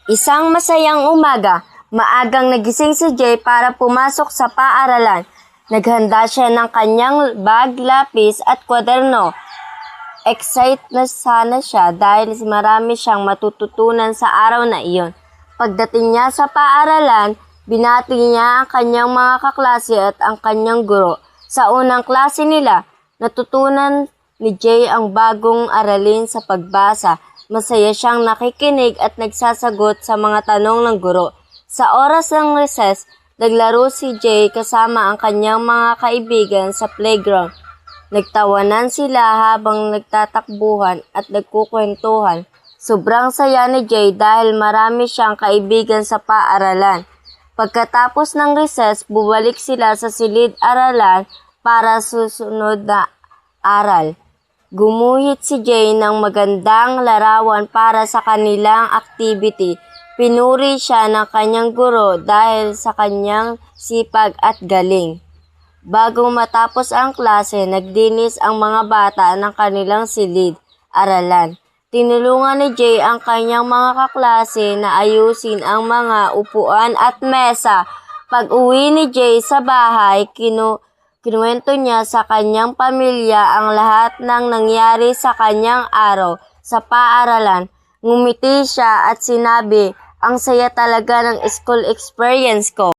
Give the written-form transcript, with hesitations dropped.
Isang masayang umaga, maagang nagising si Jay para pumasok sa paaralan. Naghanda siya ng kanyang bag, lapis at kwaderno. Excited na sana siya dahil marami siyang matututunan sa araw na iyon. Pagdating niya sa paaralan, binati niya ang kanyang mga kaklase at ang kanyang guro. Sa unang klase nila, natutunan ni Jay ang bagong aralin sa pagbasa. Masaya siyang nakikinig at nagsasagot sa mga tanong ng guro. Sa oras ng recess, naglaro si Jay kasama ang kanyang mga kaibigan sa playground. Nagtawanan sila habang nagtatakbuhan at nagkukwentuhan. Sobrang saya ni Jay dahil marami siyang kaibigan sa paaralan. Pagkatapos ng recess, bumalik sila sa silid-aralan para susunod na aral. Gumuhit si Jay ng magandang larawan para sa kanilang activity. Pinuri siya ng kanyang guro dahil sa kanyang sipag at galing. Bago matapos ang klase, nagdinis ang mga bata ng kanilang silid-aralan. Tinulungan ni Jay ang kanyang mga kaklase na ayusin ang mga upuan at mesa. Pag-uwi ni Jay sa bahay, kinuwento niya sa kanyang pamilya ang lahat ng nangyari sa kanyang araw sa paaralan. Ngumiti siya at sinabi, "Ang saya talaga ng school experience ko."